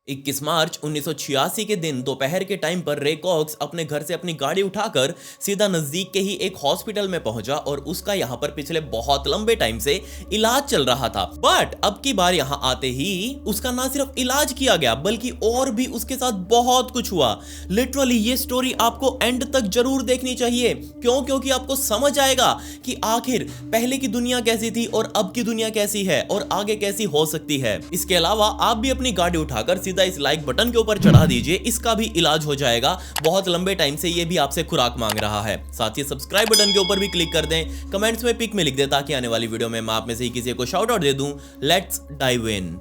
21 मार्च 1986 के दिन दोपहर के टाइम पर रे कॉक्स अपने घर से अपनी गाड़ी उठाकर सीधा नजदीक के ही एक हॉस्पिटल में पहुंचा और उसका यहां पर पिछले बहुत लंबे टाइम से इलाज चल रहा था। बट अब की बार यहां आते ही उसका ना सिर्फ इलाज किया गया बल्कि और भी उसके साथ बहुत कुछ हुआ। लिटरली ये स्टोरी आपको एंड तक जरूर देखनी चाहिए। क्योंकि आपको समझ आएगा कि आखिर पहले की दुनिया कैसी थी और अब की दुनिया कैसी है और आगे कैसी हो सकती है। इसके अलावा आप भी अपनी गाड़ी उठाकर इस लाइक बटन के ऊपर चढ़ा दीजिए, इसका भी इलाज हो जाएगा। बहुत लंबे टाइम से ये भी आपसे खुराक मांग रहा है। साथ ही सब्सक्राइब बटन के ऊपर भी क्लिक कर दें, कमेंट्स में पिक में लिख दें ताकि आने वाली वीडियो में मैं आप में से ही किसी को शाउट आउट दे दूं। Let's dive in.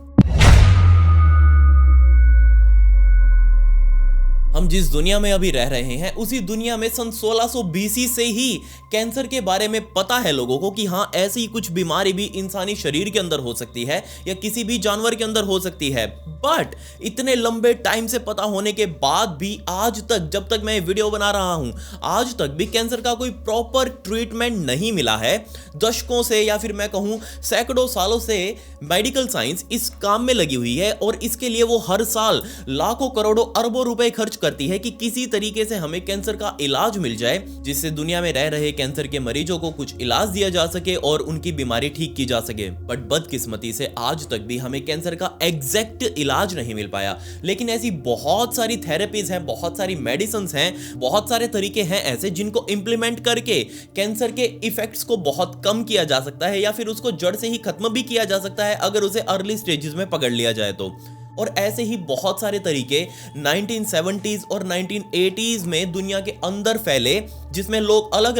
हम जिस दुनिया में अभी रह रहे हैं उसी दुनिया में सन 1600 BC से ही कैंसर के बारे में पता है लोगों को कि हाँ ऐसी कुछ बीमारी भी इंसानी शरीर के अंदर हो सकती है या किसी भी जानवर के अंदर हो सकती है। बट इतने लंबे टाइम से पता होने के बाद भी आज तक, जब तक मैं वीडियो बना रहा हूं, आज तक भी कैंसर का कोई प्रॉपर ट्रीटमेंट नहीं मिला है। दशकों से या फिर मैं कहूं सैकड़ों सालों से मेडिकल साइंस इस काम में लगी हुई है और इसके लिए वो हर साल लाखों करोड़ों अरबों रुपए खर्च करती है कि किसी तरीके से हमें कैंसर का इलाज मिल जाए, जिससे दुनिया में रह रहे कैंसर के मरीजों को कुछ इलाज दिया जा सके और उनकी बीमारी ठीक की जा सके। बट बदकिस्मती से आज तक भी हमें कैंसर का एग्जैक्ट इलाज नहीं मिल पाया। लेकिन ऐसी बहुत सारी थेरेपीज हैं, बहुत सारी मेडिसिन हैं, बहुत सारे तरीके हैं ऐसे जिनको इंप्लीमेंट करके कैंसर के इफेक्ट्स को बहुत कम किया जा सकता है या फिर उसको जड़ से ही खत्म भी किया जा सकता है अगर उसे अर्ली स्टेजेस में पकड़ लिया जाए तो। और ऐसे ही बहुत सारे तरीके 1970s और 1980s में दुनिया के अंदर फैले, जिसमें अलग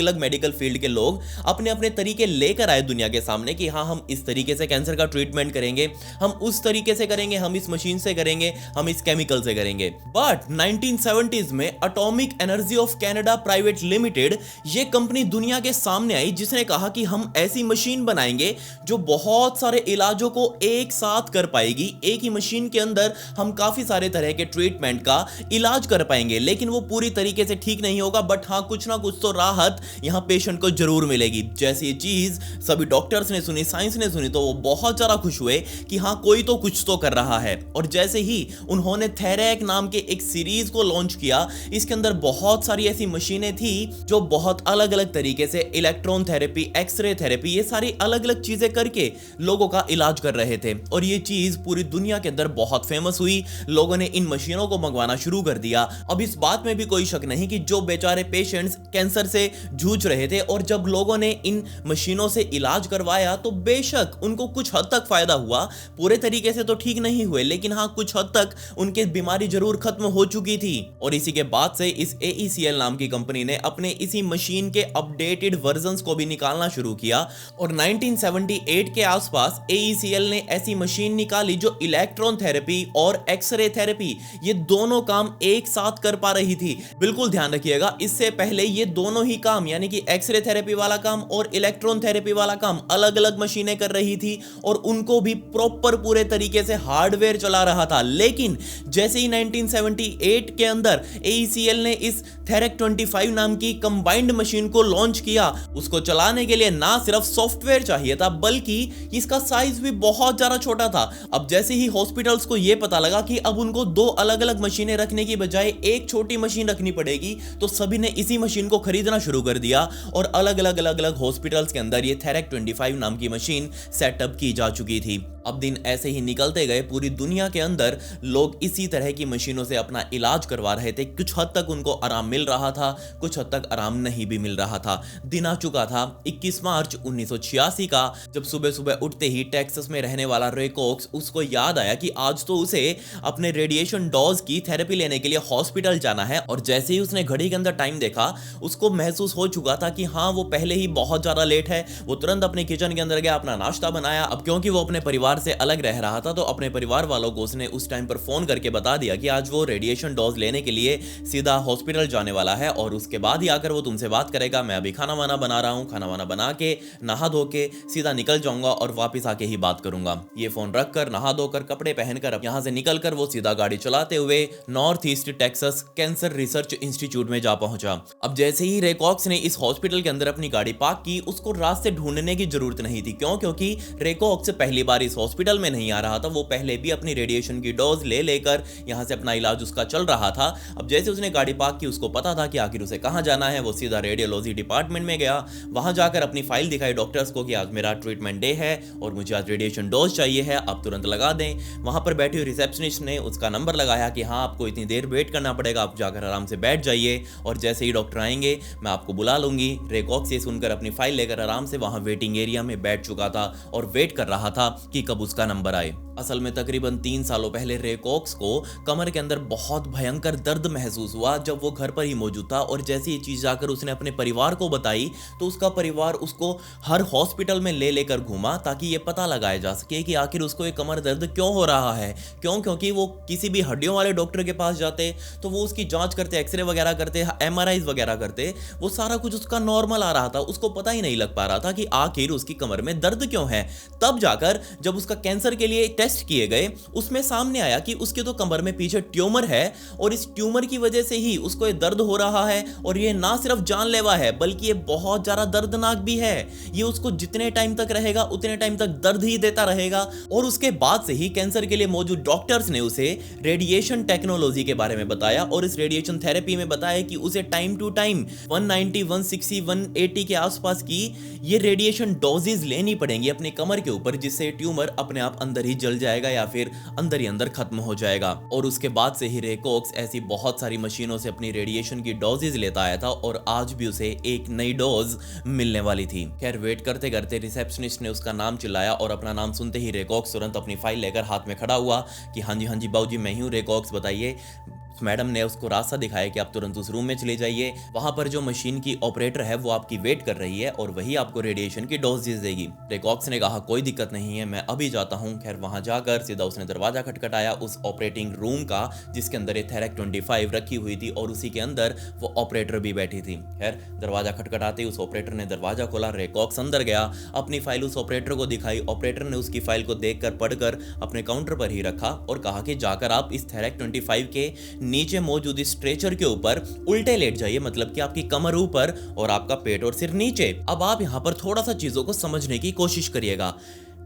अलग मेडिकल फील्ड के लोग अपने अपने तरीके लेकर आए दुनिया के सामने कि हाँ हम इस तरीके से कैंसर का ट्रीटमेंट करेंगे, हम उस तरीके से करेंगे, हम इस मशीन से करेंगे, हम इस केमिकल से करेंगे। बट 1970s में atomic energy of Canada private limited ये कंपनी दुनिया के सामने आई जिसने कहा कि हम ऐसी मशीन बनाएंगे जो बहुत सारे इलाजों को एक साथ कर पाएगी। एक ही मशीन के अंदर हम काफी सारे तरह के ट्रीटमेंट का इलाज कर पाएंगे, लेकिन वो पूरी तरीके से ठीक नहीं होगा बट हाँ कुछ ना कुछ तो राहत यहां पेशेंट को जरूर मिलेगी। जैसे ये चीज सभी डॉक्टर्स ने सुनी, साइंस ने सुनी तो वो बहुत ज्यादा खुश हुए कि हाँ कोई तो कुछ तो कर रहा है। और जैसे ही उन्होंने थेरैक नाम के एक सीरीज को लॉन्च किया, इसके अंदर बहुत सारी ऐसी मशीनें थी जो बहुत अलग अलग तरीके से इलेक्ट्रॉन थेरेपी, एक्सरे थेरेपी, ये सारी अलग अलग चीजें करके लोगों का इलाज कर रहे थे। और ये चीज पूरी दुनिया के अंदर बहुत फेमस हुई, लोगों ने इन मशीनों को मंगवाना शुरू कर दिया। अब इस बात में भी कोई शक नहीं कि जो बेचारे पेशेंट्स कैंसर से जूझ रहे थे और जब लोगों ने इन मशीनों से इलाज करवाया तो बेशक उनको कुछ हद तक फायदा हुआ, पूरे तरीके से तो ठीक नहीं हुए लेकिन हाँ कुछ हद तक उनकी बीमारी जरूर खत्म हो चुकी थी। और इसी के बाद से इस AECL नाम की कंपनी ने अपने इसी मशीन के अपडेटेड वर्जन्स को भी निकालना शुरू किया और 1978 के आसपास AECL ने ऐसी मशीन निकाली जो इलेक्ट्रॉन थेरेपी और एक्सरे थेरेपी ये दोनों काम एक साथ कर पा रही थी। बिल्कुल ध्यान रखिएगा, इससे पहले ये दोनों ही काम यानी कि एक्सरे थेरेपी वाला काम और इलेक्ट्रॉन थेरेपी वाला काम अलग अलग मशीनें कर रही थी और उनको भी प्रॉपर पूरे तरीके से हार्डवेयर चला रहा था। लेकिन जैसे ही 1978 के अंदर AECL ने इस थेरैक 25 नाम की कंबाइंड मशीन को लॉन्च किया, उसको चलाने के लिए ना सिर्फ सॉफ्टवेयर चाहिए था बल्कि इसका साइज भी बहुत ज्यादा छोटा था। अब जैसे ही हॉस्पिटल्स को यह पता लगा कि अब उनको दो अलग अलग मशीनें रखने की बजाय एक छोटी मशीन रखनी पड़ेगी तो सभी ने इसी मशीन को खरीदना शुरू कर दिया और अलग अलग हॉस्पिटल्स के अंदर ये थेरैक 25 नाम की मशीन सेटअप की जा चुकी थी। अब दिन ऐसे ही निकलते गए, पूरी दुनिया के अंदर लोग इसी तरह की मशीनों से अपना इलाज करवा रहे थे। कुछ हद तक उनको आराम मिल रहा था, कुछ हद तक आराम नहीं भी मिल रहा था। दिन आ चुका था 21 मार्च 1986 का, जब सुबह सुबह उठते ही टेक्सास में रहने वाला रे कॉक्स उसको याद आया कि आज तो उसे अपने रेडिएशन डोज की थेरेपी लेने के लिए हॉस्पिटल जाना है। और जैसे ही उसने घड़ी के अंदर टाइम देखा, उसको महसूस हो चुका था कि हाँ वो पहले ही बहुत ज्यादा लेट है। वो तुरंत अपने किचन के अंदर गया, अपना नाश्ता बनाया। अब क्योंकि वो अपने परिवार से अलग रह रहा था तो अपने परिवार वालों को उसने उस टाइम पर फोन करके बता दिया कि आज वो रेडिएशन डोज लेने के लिए सीधा हॉस्पिटल जाने वाला है और उसके बाद ही आकर वो तुमसे बात करेगा। मैं अभी खाना वाना बना रहा हूं, खाना वाना बना के नहा धो के सीधा निकल जाऊंगा और वापस आके ही बात करूंगा। ये फोन रखकर, नहा धोकर, कपड़े पहनकर अब यहां से निकलकर वो सीधा गाड़ी चलाते हुए north east Texas cancer research institute में जा पहुंचा। अब जैसे ही रे कॉक्स ने इस हॉस्पिटल के अंदर अपनी गाड़ी पार्क की, उसको रास्ते ढूंढने की जरूरत नहीं थी। क्योंकि रे कॉक्स पहली बार इस हॉस्पिटल में नहीं आ रहा था, वो पहले भी अपनी रेडिएशन की डोज ले लेकर यहाँ से अपना इलाज उसका चल रहा था। अब जैसे उसने गाड़ी पार्क की, उसको पता था कि आखिर उसे कहाँ जाना है। वो सीधा रेडियोलॉजी डिपार्टमेंट में गया, वहाँ जाकर अपनी फाइल दिखाई डॉक्टर्स को कि आज मेरा ट्रीटमेंट डे है और मुझे आज रेडिएशन डोज चाहिए है, आप तुरंत लगा दें। वहाँ पर बैठी हुई रिसेप्शनिस्ट ने उसका नंबर लगाया कि हाँ, आपको इतनी देर वेट करना पड़ेगा, आप जाकर आराम से बैठ जाइए और जैसे ही डॉक्टर आएंगे मैं आपको बुला लूंगी। रे कॉक्स ये सुनकर अपनी फाइल लेकर आराम से वहाँ वेटिंग एरिया में बैठ चुका था और वेट कर रहा था कि कब उसका नंबर आए। असल में तकरीबन 3 सालों पहले रे कॉक्स को कमर के अंदर बहुत भयंकर दर्द महसूस हुआ जब वो घर पर ही मौजूद था, और जैसे ये चीज़ जाकर उसने अपने परिवार को बताई तो उसका परिवार उसको हर हॉस्पिटल में ले लेकर घूमा ताकि ये पता लगाया जा सके कि आखिर उसको ये कमर दर्द क्यों हो रहा है। क्योंकि वो किसी भी हड्डियों वाले डॉक्टर के पास जाते तो वो उसकी जांच करते, एक्सरे वगैरह करते, MRIs वगैरह करते, वो सारा कुछ उसका नॉर्मल आ रहा था, उसको पता ही नहीं लग पा रहा था कि आखिर उसकी कमर में दर्द क्यों है। तब जाकर जब उसका कैंसर के लिए टेस्ट किए गए, उसमें सामने आया कि उसके तो कमर में पीछे ट्यूमर है और इस ट्यूमर की वजह से ही उसको ये दर्द हो रहा है, और ये ना सिर्फ जानलेवा है बल्कि ये बहुत ज्यादा दर्दनाक भी है। ये उसको जितने टाइम तक रहेगा उतने टाइम तक दर्द ही देता रहेगा। और उसके बाद से ही कैंसर के लिए मौजूद डॉक्टर्स ने उसे रेडिएशन टेक्नोलॉजी के बारे में बताया और इस रेडिएशन थेरेपी में बताया कि उसे टाइम टू टाइम 190, 160, 180 के आसपास की ये रेडिएशन डोजेज लेनी पड़ेंगी अपनी कमर के ऊपर, जिससे ट्यूमर अपने आप अंदर ही जल जाएगा या फिर अंदर ही अंदर खत्म हो जाएगा। और उसके बाद से ही रे कॉक्स ऐसी बहुत सारी मशीनों से अपनी रेडिएशन की डोजेज लेता आया था और आज भी उसे एक नई डोज मिलने वाली थी। खैर वेट करते करते रिसेप्शनिस्ट ने उसका नाम चिल्लाया और अपना नाम सुनते ही रे कॉक्स तुरंत अपनी फाइल लेकर हाथ में खड़ा हुआ कि हाँ जी बाबूजी, मैं ही हूँ रे कॉक्स, बताइए। मैडम ने उसको रास्ता दिखाया कि आप तुरंत उस रूम में चले जाइए, वहां पर जो मशीन की ऑपरेटर है वो आपकी वेट कर रही है और वही आपको रेडिएशन की डोजेज देगी। रे कॉक्स ने कहा कोई दिक्कत नहीं है, मैं अभी जाता हूं। खैर वहां जाकर सीधा उसने दरवाजा खटखटाया उस ऑपरेटिंग रूम का जिसके अंदर ये थेरेक 25 रखी हुई थी और उसी के अंदर वो ऑपरेटर भी बैठी थी। खैर दरवाजा खटखटाते उस ऑपरेटर ने दरवाजा खोला, रे कॉक्स अंदर गया, अपनी फाइल उस ऑपरेटर को दिखाई। ऑपरेटर ने उसकी फाइल को देखकर पढ़कर अपने काउंटर पर ही रखा और कहा कि जाकर आप इस थेरेक 25 के नीचे मौजूद स्ट्रेचर के ऊपर उल्टे लेट जाइए, मतलब कि आपकी कमर ऊपर और आपका पेट और सिर नीचे। अब आप यहां पर थोड़ा सा चीजों को समझने की कोशिश करिएगा।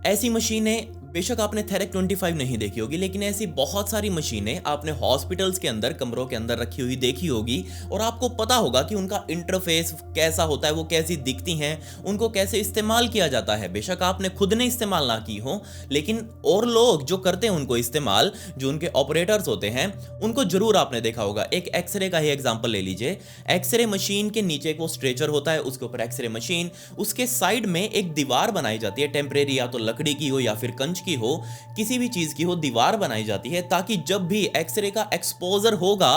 ऐसी मशीनें बेशक आपने थेरेक 25 नहीं देखी होगी, लेकिन ऐसी बहुत सारी मशीनें आपने हॉस्पिटल्स के अंदर कमरों के अंदर रखी हुई देखी होगी और आपको पता होगा कि उनका इंटरफेस कैसा होता है, वो कैसी दिखती हैं, उनको कैसे इस्तेमाल किया जाता है। बेशक आपने खुद ने इस्तेमाल ना की हो, लेकिन और लोग जो करते हैं उनको इस्तेमाल, जो उनके ऑपरेटर्स होते हैं, उनको जरूर आपने देखा होगा। एक एक्सरे का ही एग्जाम्पल ले लीजिए। एक्सरे मशीन के नीचे एक वो स्ट्रेचर होता है, उसके ऊपर एक्सरे मशीन, उसके साइड में एक दीवार बनाई जाती है टेम्परेरी, या तो लकड़ी की हो या फिर कंच की हो, किसी भी चीज की हो, दीवार बनाई जाती है ताकि जब भी एक्सरे का एक्सपोजर होगा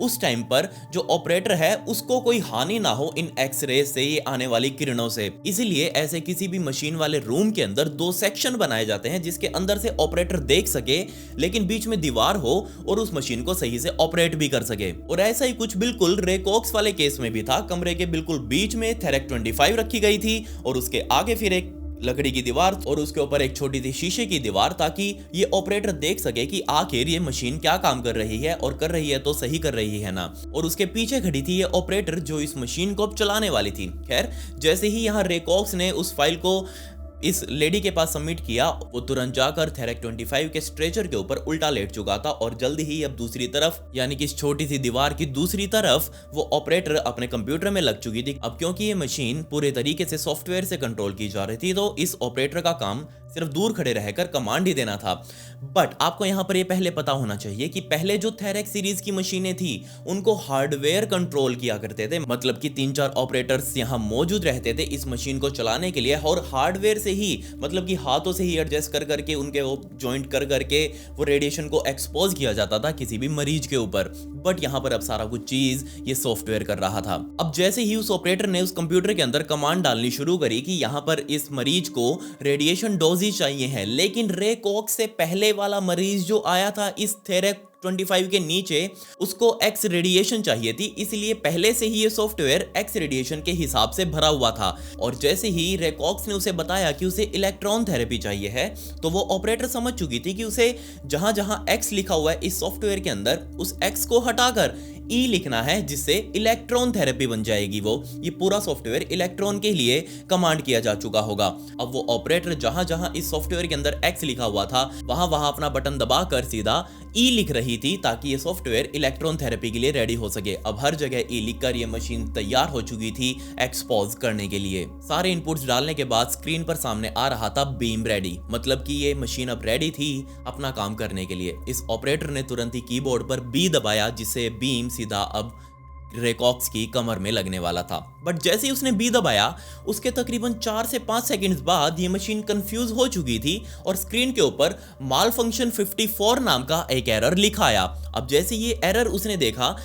उस टाइम पर जो ऑपरेटर है उसको कोई हानि ना हो इन एक्सरे से आने वाली किरणों से। इसीलिए ऐसे किसी भी मशीन वाले रूम के अंदर 2 सेक्शन बनाए जाते हैं जिसके अंदर से ऑपरेटर देख सके, लेकिन बीच में दीवार हो और उस मशीन को सही से ऑपरेट भी कर सके। और ऐसा ही कुछ बिल्कुल रे कॉक्स वाले केस में भी था। कमरे के बिल्कुल बीच में थेरेक 25 रखी गई थी और उसके आगे फिर एक लकड़ी की दीवार और उसके ऊपर एक छोटी सी शीशे की दीवार, ताकि ये ऑपरेटर देख सके कि आखिर ये मशीन क्या काम कर रही है और कर रही है तो सही कर रही है ना। और उसके पीछे खड़ी थी ये ऑपरेटर जो इस मशीन को चलाने वाली थी। खैर जैसे ही यहाँ रे कॉक्स ने उस फाइल को इस लेडी के पास सबमिट किया, वो तुरंत जाकर थेरेक 25 के स्ट्रेचर के ऊपर उल्टा लेट चुका था और जल्दी ही अब दूसरी तरफ, यानी कि इस छोटी सी दीवार की दूसरी तरफ, वो ऑपरेटर अपने कंप्यूटर में लग चुकी थी। अब क्योंकि ये मशीन पूरे तरीके से सॉफ्टवेयर से कंट्रोल की जा रही थी तो इस ऑपरेटर का काम सिर्फ दूर खड़े रहकर कमांड ही देना था। बट आपको यहां पर ये पहले पता होना चाहिए कि पहले जो थेरेक सीरीज की मशीनें थी उनको हार्डवेयर कंट्रोल किया करते थे, मतलब कि 3-4 ऑपरेटर्स यहां मौजूद रहते थे इस मशीन को चलाने के लिए, और हार्डवेयर से ही, मतलब कि हाथों से ही एडजस्ट कर करके उनके वो जॉइंट कर करके वो रेडिएशन को एक्सपोज किया जाता था किसी भी मरीज के ऊपर। बट यहां पर अब सारा कुछ चीज ये सॉफ्टवेयर कर रहा था। अब जैसे ही उस ऑपरेटर ने उस कंप्यूटर के अंदर कमांड डालनी शुरू करी कि यहां पर इस मरीज को रेडिएशन डोज चाहिए है, लेकिन रे कॉक्स से पहले वाला मरीज जो आया था इस थेरेक 25 के नीचे, उसको एक्स रेडिएशन चाहिए थी, इसलिए पहले से ही ये सॉफ्टवेयर एक्स रेडिएशन के हिसाब से भरा हुआ था। और जैसे ही रे कॉक्स ने उसे बताया कि उसे इलेक्ट्रॉन थेरेपी चाहिए है, तो वो ऑपरेटर समझ चुकी थी कि उसे जहां जहां एक्स लिखा हुआ है इस सॉफ्टवेयर के अंदर, उस एक्स को हटाकर ई लिखना है, जिससे इलेक्ट्रॉन थेरेपी बन जाएगी। ये पूरा सॉफ्टवेयर इलेक्ट्रॉन के लिए कमांड किया जा चुका होगा। अब वो ऑपरेटर जहां जहां इस सॉफ्टवेयर के अंदर एक्स लिखा हुआ था, वहां वहां अपना बटन दबाकर सीधा ई लिख रही थी, ताकि ये सॉफ्टवेयर इलेक्ट्रॉन थेरेपी के लिए रेडी हो सके। अब हर जगह ई लिखकर ये मशीन तैयार हो चुकी थी एक्सपोज करने के लिए। सारे इनपुट्स डालने के बाद स्क्रीन पर सामने आ रहा था बीम रेडी, मतलब कि ये मशीन अब रेडी थी अपना काम करने के लिए। इस ऑपरेटर ने तुरंत ही कीबोर्ड पर बी दबाया, जिससे बीम सीधा अब रे कॉक्स की कमर में लगने वाला था। बट जैसे ही उसने बी दबाया, उसके तकरीबन 4 से 5 सेकंड्स बाद ये मशीन कंफ्यूज हो चुकी थी और स्क्रीन के ऊपर माल फंक्शन 54 नाम का एक एरर लिखा आया। अब जैसे ये एरर उसने देखा,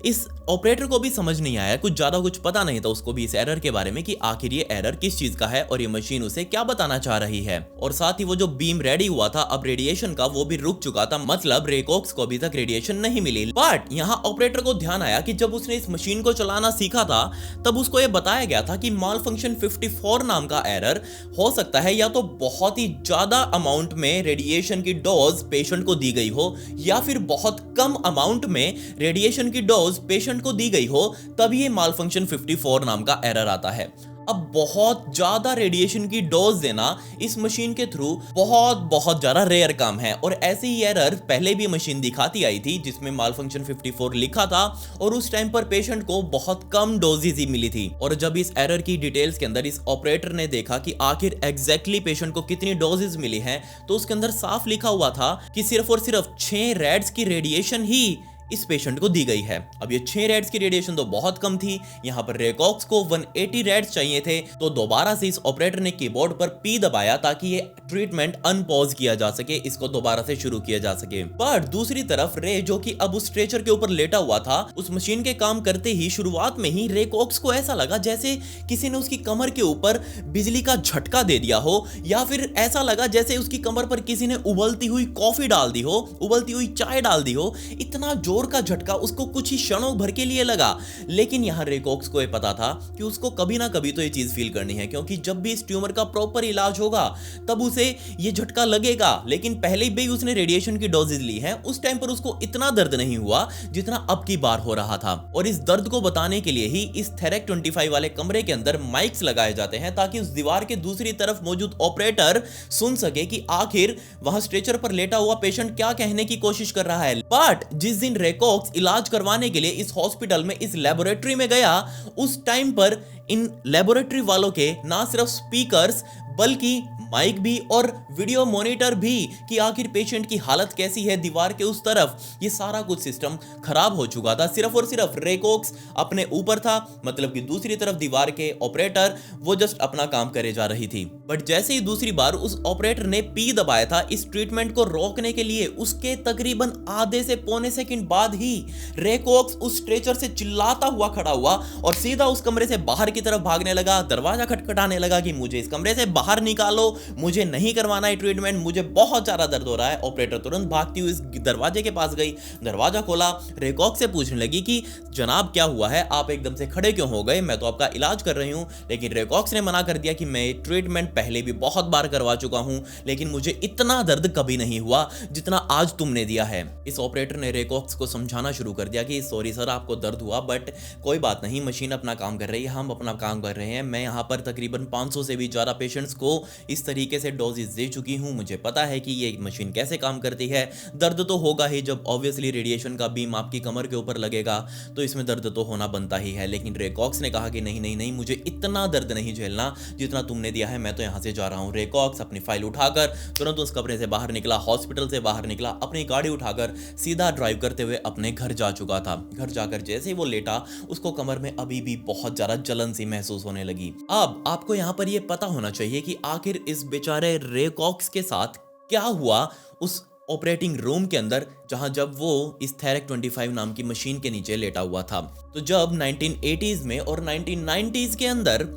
इस ऑपरेटर को भी समझ नहीं आया, कुछ पता नहीं था उसको भी इस एरर के बारे में कि आखिर ये एरर किस चीज का है और ये मशीन उसे क्या बताना चाह रही है। और साथ ही वो जो बीम रेडी हुआ था अब रेडिएशन का, वो भी रुक चुका था, मतलब रे कॉक्स को अभी तक रेडिएशन नहीं मिली। बट यहाँ ऑपरेटर को ध्यान आया कि जब उसने इस मशीन को चलाना सीखा था, तब उसको ये बताया गया था कि माल फंक्शन 54 नाम का एरर हो सकता है या तो बहुत ही ज्यादा अमाउंट में रेडिएशन की डोज पेशेंट को दी गई हो, या फिर बहुत कम अमाउंट में रेडिएशन की डोज पेशेंट को दी गई हो, तभी ये माल फंक्शन 54 नाम का एरर आता है। अब बहुत ज्यादा रेडिएशन की डोज देना इस मशीन के थ्रू बहुत ज्यादा रेयर काम है, और ऐसे ही एरर पहले भी मशीन दिखाती आई थी जिसमें माल फंक्शन 54 लिखा था, और उस टाइम पर पेशेंट को बहुत कम डोजेज ही मिली थी। और जब इस एरर की डिटेल्स के अंदर इस ऑपरेटर ने देखा कि आखिर एग्जैक्टली पेशेंट को कितनी डोजेज मिली हैं, तो उसके अंदर साफ लिखा हुआ था कि सिर्फ और सिर्फ 6 रेड्स की रेडिएशन ही इस पेशेंट को दी गई है। अब ये 6 रेड्स की रेडिएशन तो बहुत कम थी, यहाँ पर रे कॉक्स को 180 रेड्स चाहिए थे, तो दोबारा से इस ऑपरेटर ने कीबोर्ड पर पी दबाया ताकि ये ट्रीटमेंट अनपॉज किया जा सके, इसको दोबारा से शुरू किया जा सके। पर दूसरी तरफ रे, जो कि अब उस स्ट्रेचर के ऊपर लेटा हुआ था, उस मशीन के काम करते ही शुरुआत में ही रे कॉक्स को ऐसा लगा जैसे किसी ने उसकी कमर के ऊपर बिजली का झटका दे दिया हो, या फिर ऐसा लगा जैसे उसकी कमर पर किसी ने उबलती हुई कॉफी डाल दी हो, उबलती हुई चाय डाल दी हो। इतना जोर का झटका उसको कुछ ही क्षणों भर के लिए लगा। लेकिन यहां रे कॉक्स को यह पता था कि उसको कभी ना कभी तो ये चीज फील करनी है, क्योंकि जब भी इस ट्यूमर का प्रॉपर इलाज होगा तब उसे ये झटका लगेगा। लेकिन पहले भी उसने रेडिएशन की डोजेज ली है, उस टाइम पर उसको इतना दर्द नहीं हुआ जितना अब की बार हो रहा था। और इस दर्द को बताने के लिए ही इस थेरेक 25 वाले कमरे के अंदर माइक्स लगाए जाते हैं, ताकि उस दीवार के दूसरी तरफ मौजूद ऑपरेटर सुन सके कि आखिर वहां स्ट्रेचर पर लेटा हुआ पेशेंट क्या कहने की कोशिश कर रहा है। बट जिस दिन रे कॉक्स इलाज करवाने के लिए इस हॉस्पिटल में, इस लेबोरेटरी में गया, उस टाइम पर इन लेबोरेटरी वालों के ना सिर्फ स्पीकर्स बल्कि माइक भी और वीडियो मॉनिटर भी कि आखिर पेशेंट की हालत कैसी है दीवार के उस तरफ, ये सारा कुछ सिस्टम खराब हो चुका था। सिर्फ और सिर्फ रे कॉक्स अपने ऊपर था, मतलब कि दूसरी तरफ दीवार के ऑपरेटर वो जस्ट अपना काम करे जा रही थी। बट जैसे ही दूसरी बार उस ऑपरेटर ने पी दबाया था इस ट्रीटमेंट को रोकने के लिए, उसके तकरीबन आधे से पौने सेकंड बाद ही रे कॉक्स उस स्ट्रेचर से चिल्लाता हुआ खड़ा हुआ और सीधा उस कमरे से बाहर की तरफ भागने लगा, दरवाजा खटखटाने लगा कि मुझे इस कमरे से बाहर निकालो, मुझे नहीं करवाना है ट्रीटमेंट, मुझे बहुत ज्यादा दर्द हो रहा है। ऑपरेटर तुरंत भागती हुई इस दरवाजे के पास गई, दरवाजा खोला, रे कॉक्स से पूछने लगी कि जनाब क्या हुआ है, आप एकदम से खड़े क्यों हो गए, मैं तो आपका इलाज कर रही हूं। लेकिन रे कॉक्स ने मना कर दिया कि मैं ट्रीटमेंट पहले भी बहुत बार करवा चुका हूं, लेकिन मुझे इतना दर्द कभी नहीं हुआ जितना आज तुमने दिया है। इस ऑपरेटर ने रे कॉक्स को समझाना शुरू कर दिया कि सॉरी सर, आपको दर्द हुआ, बट कोई बात नहीं, मशीन अपना काम कर रही है, हम अपना काम कर रहे हैं। मैं यहाँ पर तकरीबन 500 से भी ज्यादा पेशेंट्स को इस तरीके से डोजेज दे चुकी हूं, मुझे पता है कि ये मशीन कैसे काम करती है। दर्द तो होगा ही, जब ऑब्वियसली रेडिएशन का बीम आपकी कमर के ऊपर लगेगा तो इसमें दर्द तो होना बनता ही है। लेकिन रे कॉक्स ने कहा कि नहीं नहीं नहीं, मुझे इतना दर्द नहीं झेलना जितना तुमने दिया है, मैं तो यहाँ से जा रहा हूँ। रे कॉक्स अपनी फाइल उठाकर तुरंत उस कमरे से बाहर निकला, हॉस्पिटल से बाहर निकला, अपनी गाड़ी उठाकर सीधा ड्राइव करते हुए अपने घर जा चुका था। घर जाकर जैसे ही वो लेटा, उसको कमर में अभी भी बहुत ज्यादा जलन सी महसूस होने लगी। अब आपको यहाँ पर यह पता होना चाहिए कि आखिर इस बेचारे रे कॉक्स के साथ क्या हुआ उस ऑपरेटिंग रूम के अंदर, जहां जब वो इस थेरेक 25 नाम की मशीन के नीचे लेटा हुआ था। तो जब 1980s में और 1990s के अंदर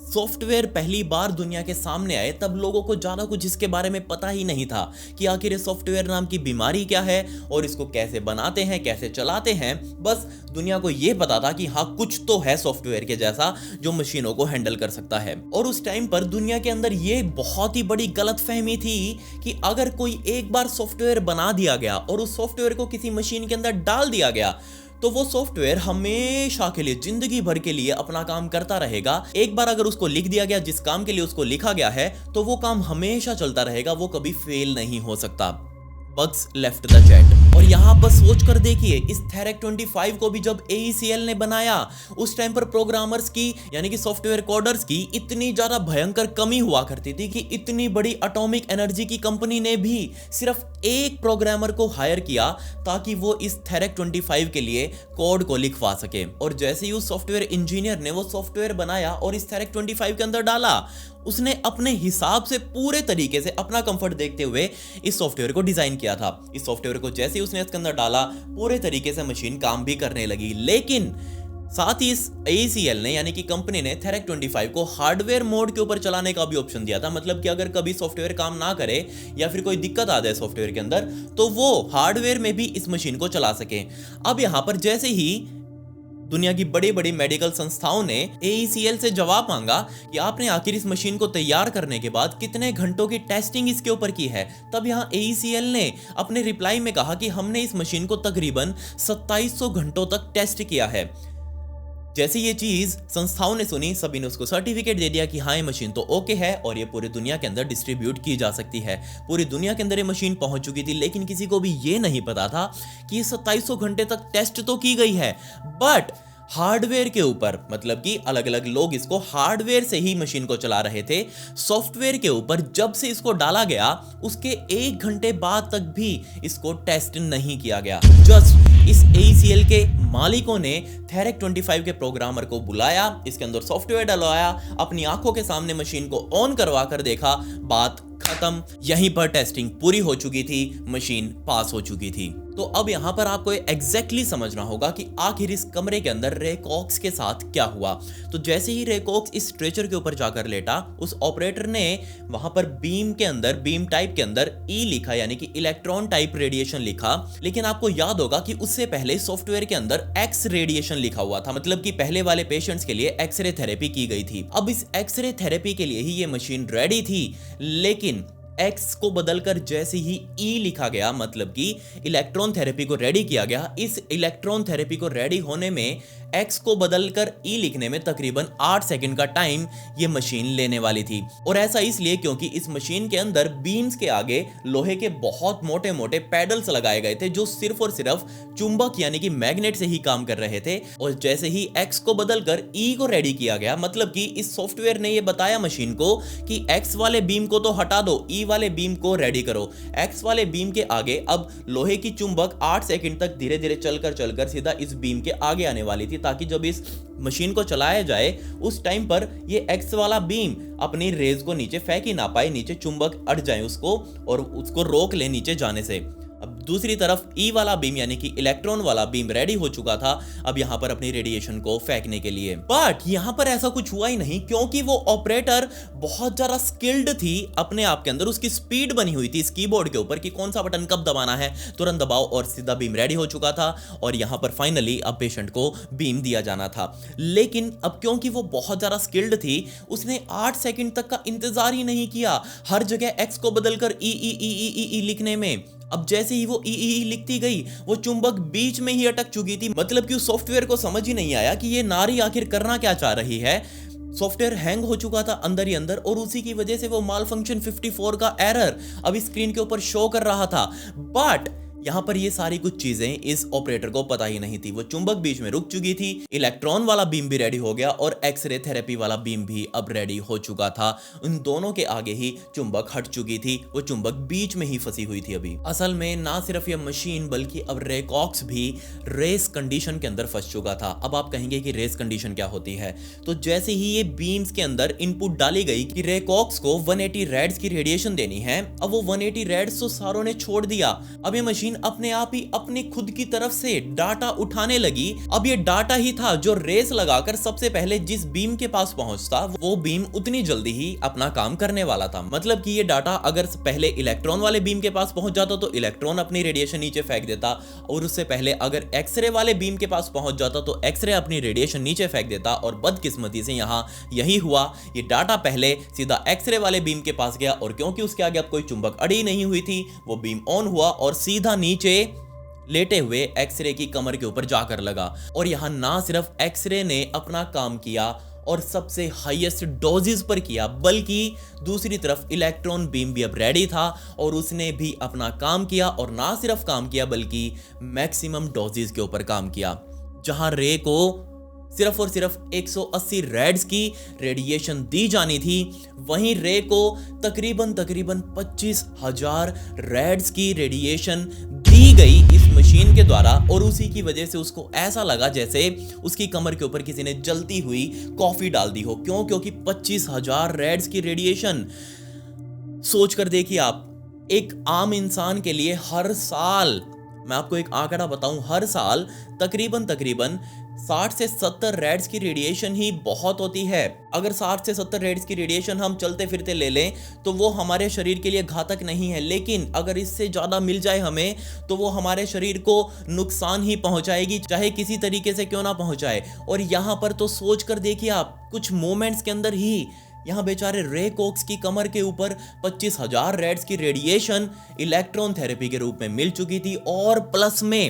सॉफ्टवेयर पहली बार दुनिया के सामने आए, तब लोगों को ज्यादा कुछ इसके बारे में पता ही नहीं था कि आखिर ये सॉफ्टवेयर नाम की बीमारी क्या है और इसको कैसे बनाते हैं, कैसे चलाते हैं। बस दुनिया को ये पता था कि हाँ, कुछ तो है सॉफ्टवेयर के जैसा जो मशीनों को हैंडल कर सकता है। और उस टाइम पर दुनिया के अंदर ये बहुत ही बड़ी गलतफहमी थी कि अगर कोई एक बार सॉफ्टवेयर बना दिया गया और उस सॉफ्टवेयर को किसी मशीन के अंदर डाल दिया गया, तो वो सॉफ्टवेयर हमेशा के लिए, जिंदगी भर के लिए अपना काम करता रहेगा। एक बार अगर उसको लिख दिया गया, जिस काम के लिए उसको लिखा गया है, तो वो काम हमेशा चलता रहेगा, वो कभी फेल नहीं हो सकता। Bugs left the chat। और यहाँ पर सोच कर देखिए, इस थेरेक 25 को भी जब AECL ने बनाया, उस टाइम पर प्रोग्रामर्स की यानी कि सॉफ्टवेयर कोडर्स की इतनी ज्यादा भयंकर कमी हुआ करती थी कि इतनी बड़ी एटॉमिक एनर्जी की कंपनी ने भी सिर्फ एक प्रोग्रामर को हायर किया ताकि वो इस थेरेक 25 के लिए कोड को लिखवा सके। और जैसे ही उस सॉफ्टवेयर इंजीनियर ने वो सॉफ्टवेयर बनाया और इस थेरेक 25 के अंदर डाला, उसने अपने हिसाब से पूरे तरीके से अपना कंफर्ट देखते हुए इस सॉफ्टवेयर को डिजाइन किया था। इस सॉफ्टवेयर को जैसे ही उसने इसके अंदर डाला, पूरे तरीके से मशीन काम भी करने लगी। लेकिन साथ ही इस AECL ने यानी कि कंपनी ने थेरेक 25 को हार्डवेयर मोड के ऊपर चलाने का भी ऑप्शन दिया था। मतलब कि अगर कभी सॉफ्टवेयर काम ना करे या फिर कोई दिक्कत आ जाए सॉफ्टवेयर के अंदर, तो वो हार्डवेयर में भी इस मशीन को चला सके। अब यहां पर जैसे ही दुनिया की बड़ी बड़ी मेडिकल संस्थाओं ने AECL से जवाब मांगा कि आपने आखिर इस मशीन को तैयार करने के बाद कितने घंटों की टेस्टिंग इसके ऊपर की है, तब यहाँ AECL ने अपने रिप्लाई में कहा कि हमने इस मशीन को तकरीबन 2700 घंटों तक टेस्ट किया है। जैसे ये चीज संस्थाओं ने सुनी, सभी ने उसको सर्टिफिकेट दे दिया कि हाँ ये मशीन तो ओके है और ये पूरी दुनिया के अंदर डिस्ट्रीब्यूट की जा सकती है। पूरी दुनिया के अंदर ये मशीन पहुंच चुकी थी, लेकिन किसी को भी ये नहीं पता था कि ये 2700 घंटे तक टेस्ट तो की गई है, बट हार्डवेयर के ऊपर, मतलब कि अलग अलग लोग इसको हार्डवेयर से ही मशीन को चला रहे थे। सॉफ्टवेयर के ऊपर जब से इसको डाला गया, उसके 1 घंटे बाद तक भी इसको टेस्ट नहीं किया गया। जस्ट इस AECL के मालिकों ने थेरेक 25 के प्रोग्रामर को बुलाया, इसके अंदर सॉफ्टवेयर डलवाया, अपनी आंखों के सामने मशीन को ऑन करवा कर देखा, बात खत्म। यहीं पर टेस्टिंग पूरी हो चुकी थी, मशीन पास हो चुकी थी। तो अब यहां पर आपको एग्जैक्टली समझना होगा कि आखिर इस कमरे के अंदर रे कॉक्स के साथ क्या हुआ। तो जैसे ही रे कॉक्स इस स्ट्रेचर के ऊपर जाकर लेटा, उस ऑपरेटर ने वहां पर बीम के अंदर, बीम टाइप के अंदर E लिखा, यानी कि इलेक्ट्रॉन टाइप रेडिएशन लिखा। लेकिन आपको याद होगा कि उससे पहले सॉफ्टवेयर के अंदर एक्स रेडिएशन लिखा हुआ था, मतलब कि पहले वाले पेशेंट्स के लिए एक्सरे थेरेपी की गई थी। अब इस एक्सरे थेरेपी के लिए ही ये मशीन रेडी थी, लेकिन एक्स को बदलकर जैसे ही ई लिखा गया, मतलब कि इलेक्ट्रॉन थेरेपी को रेडी किया गया, इस इलेक्ट्रॉन थेरेपी को रेडी होने में एक्स को बदलकर ई लिखने में तकरीबन 8 सेकंड का टाइम ये मशीन लेने वाली थी। और ऐसा इसलिए क्योंकि इस मशीन के अंदर बीम्स के आगे लोहे के बहुत मोटे मोटे पैडल्स लगाए गए थे, जो सिर्फ और सिर्फ चुंबक यानी कि मैग्नेट से ही काम कर रहे थे। और जैसे ही एक्स को बदलकर ई को रेडी किया गया, मतलब कि इस सॉफ्टवेयर ने ये बताया मशीन को कि एक्स वाले बीम को तो हटा दो, ई वाले बीम को रेडी करो। एक्स वाले बीम के आगे अब लोहे की चुंबक 8 सेकंड तक धीरे धीरे चलकर सीधा इस बीम के आगे आने वाली थी, ताकि जब इस मशीन को चलाया जाए उस टाइम पर ये एक्स वाला बीम अपनी रेज को नीचे फेंक ही ना पाए, नीचे चुंबक अड़ जाए उसको और उसको रोक ले नीचे जाने से। अब दूसरी तरफ ई वाला बीम यानी कि इलेक्ट्रॉन वाला बीम रेडी हो चुका था अब यहां पर अपनी रेडिएशन को फेंकने के लिए। बट यहां पर ऐसा कुछ हुआ ही नहीं, क्योंकि वो ऑपरेटर बहुत ज्यादा स्किल्ड थी अपने आप के अंदर। उसकी स्पीड बनी हुई थी इस कीबोर्ड के ऊपर कि कौन सा बटन कब दबाना है, तुरंत दबाओ और सीधा बीम रेडी हो चुका था। और यहां पर फाइनली अब पेशेंट को बीम दिया जाना था। लेकिन अब क्योंकि वो बहुत ज्यादा स्किल्ड थी, उसने 8 सेकंड तक का इंतजार ही नहीं किया हर जगह एक्स को बदलकर ई लिखने में। अब जैसे ही वो ई लिखती गई, वो चुंबक बीच में ही अटक चुकी थी। मतलब कि उस सॉफ्टवेयर को समझ ही नहीं आया कि ये नारी आखिर करना क्या चाह रही है। सॉफ्टवेयर हैंग हो चुका था अंदर ही अंदर, और उसी की वजह से वो माल फंक्शन 54 का एरर अभी स्क्रीन के ऊपर शो कर रहा था। बट यहां पर ये सारी कुछ चीजें इस ऑपरेटर को पता ही नहीं थी। वो चुंबक बीच में रुक चुकी थी, इलेक्ट्रॉन वाला बीम भी रेडी हो गया और एक्सरे थेरेपी वाला बीम भी अब रेडी हो चुका था। उन दोनों के आगे ही चुंबक हट चुकी थी, वो चुंबक बीच में ही फंसी हुई थी। अभी असल में ना सिर्फ ये मशीन बल्कि अब रे कॉक्स भी रेस कंडीशन के अंदर फंस चुका था। अब आप कहेंगे कि रेस कंडीशन क्या होती है, तो जैसे ही ये बीम्स के अंदर इनपुट डाली गई कि रे कॉक्स को 180 रेड्स की रेडिएशन देनी है, अब वो 180 रेड्स तो सारों ने छोड़ दिया। अब ये मशीन अपने आप ही अपनी खुद की तरफ से डाटा उठाने लगी। अब ये डाटा ही था जो रेस लगाकर सबसे पहले जिस बीम के पास पहुंचता, वो बीम उतनी जल्दी ही अपना काम करने वाला था। मतलब कि ये डाटा अगर पहले इलेक्ट्रॉन वाले बीम के पास पहुंच जाता तो इलेक्ट्रॉन अपनी रेडिएशन नीचे फेंक देता, और उससे पहले अगर एक्सरे वाले बीम के पास पहुंच जाता तो एक्सरे अपनी रेडिएशन नीचे फेंक देता। और बदकिस्मती से यहां यही हुआ, ये डाटा पहले सीधा एक्सरे वाले बीम के पास गया, और क्योंकि उसके आगे अब कोई चुंबक अड़ी नहीं हुई थी, वो बीम ऑन हुआ और सीधा नीचे लेटे हुए एक्सरे की कमर के ऊपर जाकर लगा। और यहाँ ना सिर्फ एक्सरे ने अपना काम किया और सबसे हाईएस्ट डोजेस पर किया, बल्कि दूसरी तरफ इलेक्ट्रॉन बीम भी अब रेडी था और उसने भी अपना काम किया। और ना सिर्फ काम किया बल्कि मैक्सिमम डोजेस के ऊपर काम किया। जहां रे को सिर्फ और सिर्फ 180 रेड्स की रेडिएशन दी जानी थी, वहीं रे को तकरीबन 25,000 रेड्स की रेडिएशन दी गई इस मशीन के द्वारा। और उसी की वजह से उसको ऐसा लगा जैसे उसकी कमर के ऊपर किसी ने जलती हुई कॉफी डाल दी हो। क्यों? क्योंकि 25,000 रेड्स की रेडिएशन। सोच कर देखिए आप, एक आम इंसान के लिए हर साल, मैं आपको एक आंकड़ा बताऊं, हर साल तकरीबन 60 से 70 रेड्स की रेडिएशन ही बहुत होती है। अगर 60 से 70 रेड्स की रेडिएशन हम चलते फिरते ले लें तो वो हमारे शरीर के लिए घातक नहीं है, लेकिन अगर इससे ज़्यादा मिल जाए हमें तो वो हमारे शरीर को नुकसान ही पहुंचाएगी, चाहे किसी तरीके से क्यों ना पहुंचाए। और यहाँ पर तो सोच कर देखिए आप, कुछ मोमेंट्स के अंदर ही यहाँ बेचारे रे कोक्स की कमर के ऊपर 25,000 रेड्स की रेडिएशन इलेक्ट्रॉन थेरेपी के रूप में मिल चुकी थी। और प्लस में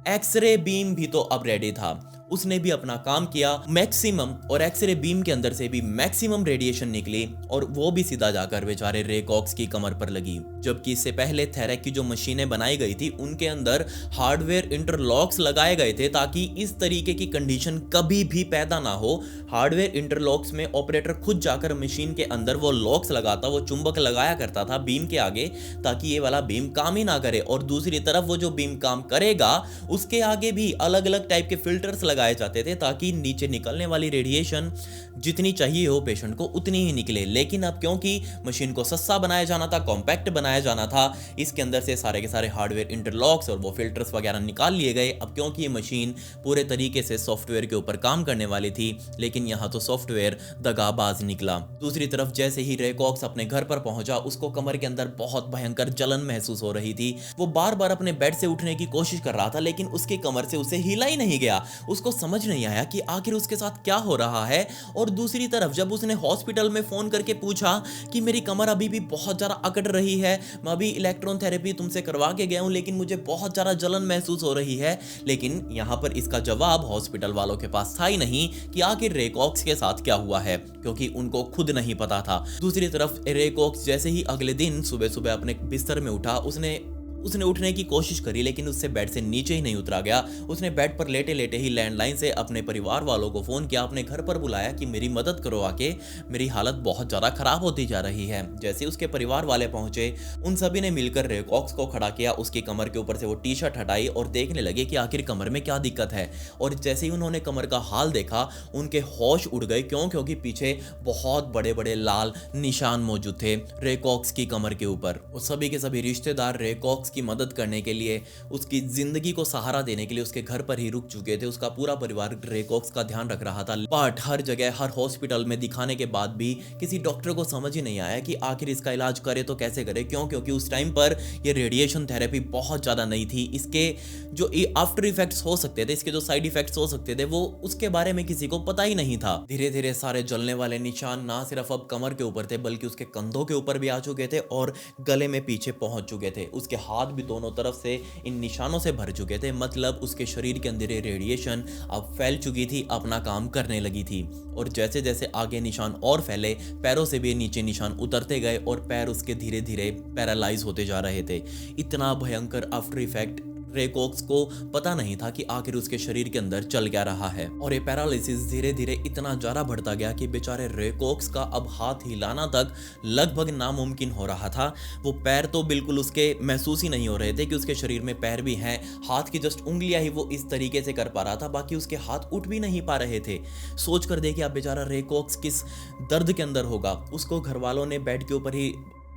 एक्सरे बीम भी तो अब रेडी था, उसने भी अपना काम किया मैक्सिमम। और एक्सरे बीम के अंदर से भी मैक्सिमम रेडिएशन निकली और वो भी सीधा जाकर बेचारे रे कॉक्स की कमर पर लगी। जबकि इससे पहले थेरेक की जो मशीनें बनाई गई थी उनके अंदर हार्डवेयर इंटरलॉक्स लगाए गए थे ताकि इस तरीके की कंडीशन कभी भी पैदा ना हो। हार्डवेयर इंटरलॉक्स में ऑपरेटर खुद जाकर मशीन के अंदर वो लॉक्स लगाता, वो चुंबक लगाया करता था बीम के आगे, ताकि ये वाला बीम काम ही ना करे। और दूसरी तरफ वो जो बीम काम करेगा उसके आगे भी अलग अलग टाइप के फिल्टर्स लगाए जाते थे ताकि नीचे निकलने वाली रेडिएशन जितनी चाहिए हो पेशेंट को उतनी ही निकले। लेकिन अब क्योंकि मशीन को सस्ता बनाया जाना था, कॉम्पैक्ट बनाया जाना था, इसके अंदर से सारे के सारे हार्डवेयर इंटरलॉक्स और वो फिल्टर्स वगैरह निकाल लिए गए। अब क्योंकि ये मशीन पूरे तरीके से सॉफ्टवेयर के ऊपर काम करने वाली थी, लेकिन यहाँ तो सॉफ्टवेयर दगाबाज निकला। दूसरी तरफ जैसे ही रे कॉक्स अपने घर पर पहुंचा, उसको कमर के अंदर बहुत भयंकर जलन महसूस हो रही थी। वो बार बार अपने बेड से उठने की कोशिश कर रहा था, लेकिन उसकी कमर से उसे हिला ही नहीं गया। उसको समझ नहीं आया कि आखिर उसके साथ क्या हो रहा है। और दूसरी तरफ जब उसने हॉस्पिटल में फोन करके पूछा कि मेरी कमर अभी भी बहुत ज्यादा अकड़ रही है, मैं अभी इलेक्ट्रॉन थेरेपी तुमसे करवा के गया हूं, लेकिन मुझे बहुत ज्यादा जलन महसूस हो रही है, लेकिन यहां पर इसका जवाब हॉस्पिटल वालों के पास था ही नहीं कि आखिर रे कॉक्स के साथ क्या हुआ है, क्योंकि उनको खुद नहीं पता था। दूसरी तरफ रे कॉक्स जैसे ही अगले दिन सुबह सुबह अपने बिस्तर में उठा, उसने उठने की कोशिश करी, लेकिन उससे बेड से नीचे ही नहीं उतरा गया। उसने बेड पर लेटे लेटे ही लैंडलाइन से अपने परिवार वालों को फोन किया, अपने घर पर बुलाया कि मेरी मदद करो आके, मेरी हालत बहुत ज़्यादा खराब होती जा रही है। जैसे उसके परिवार वाले पहुंचे, उन सभी ने मिलकर रे कॉक्स को खड़ा किया, उसकी कमर के ऊपर से वो टी शर्ट हटाई और देखने लगे कि आखिर कमर में क्या दिक्कत है। और जैसे ही उन्होंने कमर का हाल देखा, उनके होश उड़ गए। क्यों? क्योंकि पीछे बहुत बड़े बड़े लाल निशान मौजूद थे रे कॉक्स की कमर के ऊपर। और सभी के सभी रिश्तेदार रे कॉक्स की मदद करने के लिए, उसकी जिंदगी को सहारा देने के लिए उसके घर पर ही रुक चुके थे। उसका पूरा परिवार रे कॉक्स का ध्यान रख रहा था। बट हर जगह, हर हॉस्पिटल में दिखाने के बाद भी किसी डॉक्टर को समझ ही नहीं आया कि आखिर इसका इलाज करे तो कैसे करे। क्यों? क्योंकि उस टाइम पर ये रेडिएशन थेरेपी बहुत ज्यादा नई थी। इसके जो आफ्टर इफेक्ट्स हो सकते थे, इसके जो साइड इफेक्ट्स हो सकते थे, वो उसके बारे में किसी को पता ही नहीं था। धीरे धीरे सारे जलने वाले निशान ना सिर्फ अब कमर के ऊपर थे, बल्कि उसके कंधों के ऊपर भी आ चुके थे और गले में पीछे पहुंच चुके थे। उसके हाथ भी दोनों तरफ से इन निशानों से भर चुके थे। मतलब उसके शरीर के अंदर रेडिएशन अब फैल चुकी थी, अपना काम करने लगी थी। और जैसे जैसे आगे निशान और फैले, पैरों से भी नीचे निशान उतरते गए और पैर उसके धीरे धीरे पैरालाइज होते जा रहे थे। इतना भयंकर आफ्टर इफेक्ट रे कॉक्स को पता नहीं था कि आखिर उसके शरीर के अंदर चल क्या रहा है। और ये पैरालिसिस धीरे धीरे इतना ज्यादा बढ़ता गया कि बेचारे रे कॉक्स का अब हाथ हिलाना तक लगभग नामुमकिन हो रहा था। वो पैर तो बिल्कुल उसके महसूस ही नहीं हो रहे थे कि उसके शरीर में पैर भी हैं। हाथ की जस्ट उंगलियां ही वो इस तरीके से कर पा रहा था, बाकी उसके हाथ उठ भी नहीं पा रहे थे। सोच कर देखिए आप, बेचारा रे कॉक्स किस दर्द के अंदर होगा। उसको घर वालों ने बेड के ऊपर ही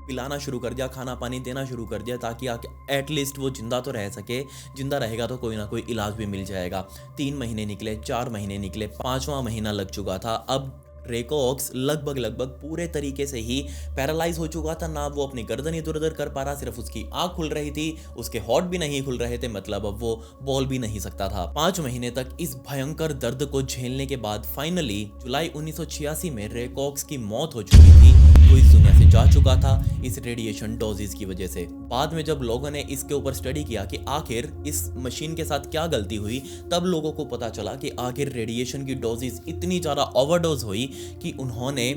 पिलाना शुरू कर दिया, खाना पानी देना शुरू कर दिया, ताकि एटलीस्ट वो जिंदा तो रह सके। जिंदा रहेगा तो कोई ना कोई इलाज भी मिल जाएगा। 3 महीने निकले, 4 महीने निकले, 5वां महीना लग चुका था। अब रेकॉक्स लगभग पूरे तरीके से ही पैरालाइज हो चुका था। ना वो अपनी गर्दन इधर उधर कर पा रहा, सिर्फ उसकी आंख खुल रही थी, उसके हॉट भी नहीं खुल रहे थे, मतलब अब वो बोल भी नहीं सकता था। 5 महीने तक इस भयंकर दर्द को झेलने के बाद फाइनली जुलाई 1986 में रेकॉक्स की मौत हो चुकी थी। वो इस दुनिया से जा चुका था इस रेडिएशन डोजेस की वजह से। बाद में जब लोगों ने इसके ऊपर स्टडी किया कि आखिर इस मशीन के साथ क्या गलती हुई, तब लोगों को पता चला कि आखिर रेडिएशन की डोजेस इतनी ज़्यादा ओवरडोज हुई कि उन्होंने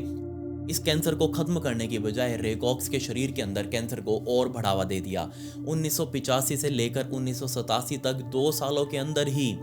इस कैंसर को खत्म करने की बजाय रेकॉक्स के शरीर के अंदर कैंसर को और बढ़ावा दे दिया। 1985 से लेकर 1987 तक 2 सालों के अंदर ही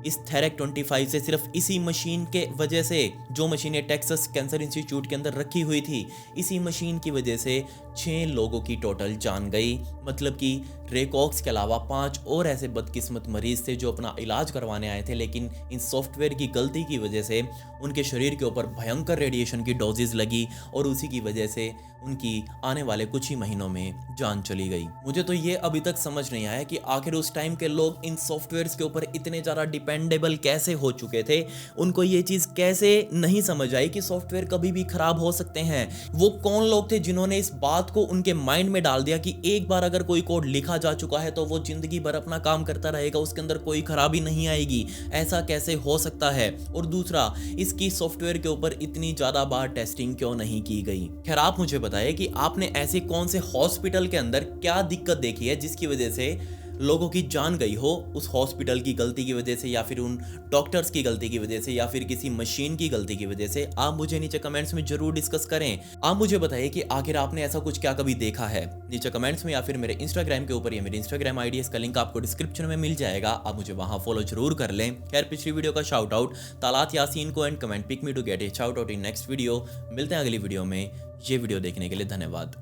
इस थेरेक 25 से सिर्फ इसी मशीन के वजह से, जो मशीनें टेक्सास कैंसर इंस्टीट्यूट के अंदर रखी हुई थी, इसी मशीन की वजह से 6 लोगों की टोटल जान गई। मतलब कि रेकॉक्स के अलावा 5 और ऐसे बदकिस्मत मरीज थे जो अपना इलाज करवाने आए थे, लेकिन इन सॉफ्टवेयर की गलती की वजह से उनके शरीर के ऊपर भयंकर रेडिएशन की डोजेज लगी और उसी की वजह से उनकी आने वाले कुछ ही महीनों में जान चली गई। मुझे तो ये अभी तक समझ नहीं आया कि आखिर उस टाइम के लोग इन सॉफ्टवेयर्स के ऊपर इतने ज़्यादा डिपेंडेबल कैसे हो चुके थे। उनको ये चीज़ कैसे नहीं समझ आई कि सॉफ्टवेयर कभी भी खराब हो सकते हैं। वो कौन लोग थे जिन्होंने इस बात को उनके माइंड में डाल दिया कि एक बार अगर कोई कोड लिखा जा चुका है तो वो जिंदगी भर अपना काम करता रहेगा, उसके अंदर कोई खराबी नहीं आएगी। ऐसा कैसे हो सकता है? और दूसरा, इसकी सॉफ्टवेयर के ऊपर इतनी ज़्यादा बार टेस्टिंग क्यों नहीं की गई? खैर, आप मुझे बताइए कि आपने ऐसे कौन से हॉस्पिटल के अंदर क्या दिक्कत देखी है जिसकी वजह से लोगों की जान गई हो, उस हॉस्पिटल की गलती की वजह से या फिर उन डॉक्टर्स की गलती की वजह से या फिर किसी मशीन की गलती की वजह से। आप मुझे नीचे कमेंट्स में जरूर डिस्कस करें। आप मुझे बताइए कि आखिर आपने ऐसा कुछ क्या कभी देखा है, नीचे कमेंट्स में या फिर मेरे इंस्टाग्राम के ऊपर। या मेरी इंस्टाग्राम आईडी, इसका लिंक आपको डिस्क्रिप्शन में मिल जाएगा, आप मुझे वहां फॉलो जरूर कर लें। खैर, पिछली वीडियो का शाउट आउट तालात यासीन को and comment pick me to get a shout out in next video. मिलते हैं अगली वीडियो में। ये वीडियो देखने के लिए धन्यवाद।